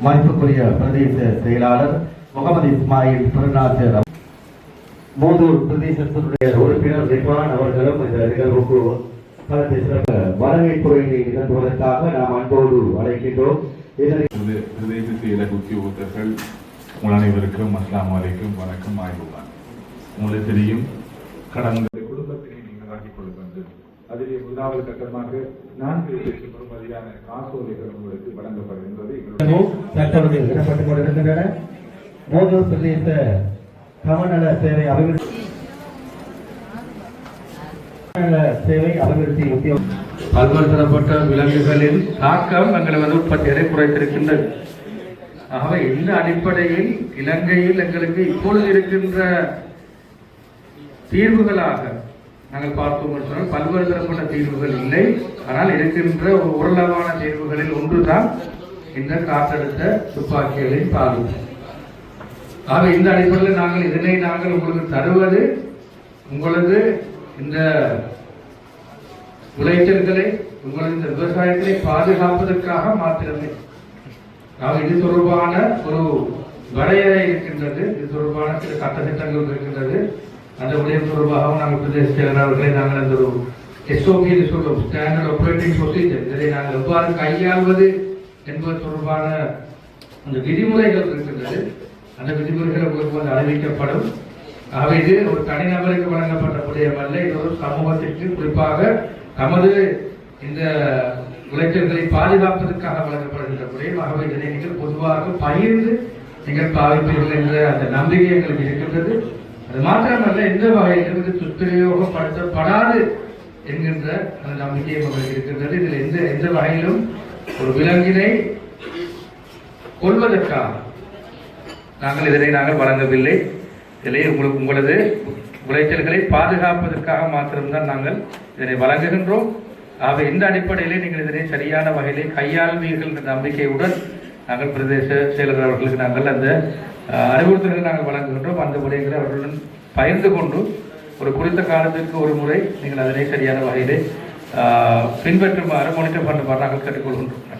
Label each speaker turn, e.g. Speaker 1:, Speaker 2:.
Speaker 1: மதிப்புக்குரிய பிரதேச செயலாளர் முகமது இஸ்மாயில் திருநாசர், மூதூர் பிரதேசத்தினுடைய உறுப்பினர் ரிக்வான் அவர்களும் இந்த நிகழ்வுக்கு வரவேற்புரையை நிகழ்த்துவதற்காக நாம் அன்போடு அழைக்கின்றோம்.
Speaker 2: பிரதேச செயலக உத்தியோகத்தர்கள் உங்கள் அனைவருக்கும் அஸ்ஸலாமு அலைக்கும், வணக்கம். ஆய்வுதான் உங்களுக்கு தெரியும், கடந்த குடும்பத்தினை நீங்கள் ஆக்கிக் கொள்ள வேண்டும். அதிலே முதலாவது கட்டமாக 4 லட்சம் பெறுமதியான காசோலைகள் உங்களுக்கு வழங்கப்படுகின்றது.
Speaker 1: தற்பொழுது இடப்பட்டுக் கொண்டிருக்கின்றன. மூதூர் பிரதேச சமநல சேவை அபிவிருத்தி உத்தியோகம் பல்வேறுபட்ட விலங்குகளின் தாக்கம் எங்களை உற்பத்தியை குறைத்திருக்கின்றது. ஆகவே இந்த அடிப்படையில் இலங்கையில் எங்களுக்கு இப்பொழுது இருக்கின்ற தீர்வுகளாக நாங்கள் பார்த்தோம் சொன்னால் பல்வேறு தரப்பட்ட தீர்வுகள் இல்லை. ஆனால் இருக்கின்ற ஓரளவான தீர்வுகளில் ஒன்றுதான் இந்த காற்றழுத்த துப்பாக்கிகளின் பாதிப்பு. ஆக இந்த அடிப்படையில் நாங்கள் உங்களுக்கு தருவது உங்களது இந்த விளைச்சல்களை, உங்களது இந்த விவசாயத்தை பாதுகாப்பதற்காக மாத்திரமே. இது தொடர்பான ஒரு வரையறை இருக்கின்றது. இது தொடர்பான சில சட்டத்திட்டங்கள் இருக்கின்றது. அந்த விடயம் தொடர்பாகவும் நாங்கள் பிரதேச செயலாளர்களை நாங்கள் அந்த ஒரு SOP சொல்றோம், ஸ்டாண்டர்ட் ஆபரேட்டிங் ப்ரொசீஜர், இதை நாங்கள் எவ்வாறு கையாள்வது என்பது தொடர்பான அந்த விதிமுறைகள் இருக்கின்றது. அந்த விதிமுறைகள் உங்களுக்கு வந்து அறிவிக்கப்படும். ஆகவே இது ஒரு தனிநபருக்கு வழங்கப்பட்ட விடயம் அல்ல. இது ஒரு சமூகத்திற்கு, குறிப்பாக நமது இந்த விளைச்சல்களை பாதுகாப்பதற்காக வழங்கப்படுகின்ற விடயம். ஆகவே இதனை நீங்கள் பொதுவாக பகிர்ந்து நீங்கள் பாவிப்பீர்கள் என்ற அந்த நம்பிக்கை எங்களுக்கு இருக்கின்றது. அது மாத்திரமல்ல, எந்த வகையிலிருந்து துஷ்பிரயோகப்படுத்தப்படாது என்கின்ற அந்த நம்பிக்கை உங்களுக்கு இருக்கின்றது. இதில் எந்த வகையிலும் ஒரு விலங்கினை கொள்வதற்காக நாங்கள் வழங்கவில்லை. இதிலே உங்களது விளைச்சல்களை பாதுகாப்பதற்காக மாத்திரம்தான் நாங்கள் இதனை வழங்குகின்றோம். ஆகவே இந்த அடிப்படையிலே நீங்கள் இதனை சரியான வகையிலே கையாள்வீர்கள் என்ற நம்பிக்கையுடன் நாங்கள் பிரதேச செயலர் அவர்களுக்கு நாங்கள் அந்த அறிவுறுத்தல்களை நாங்கள் வழங்குகின்றோம். அந்த விடயங்களை அவர்களுடன் பகிர்ந்து கொண்டு ஒரு குறித்த காலத்திற்கு ஒரு முறை நீங்கள் அதனை சரியான வகையிலே பின்பற்றுமாறு மானிட்டர் பண்ணுமாறு நாங்கள் கேட்டுக்கொள்கின்றோம்.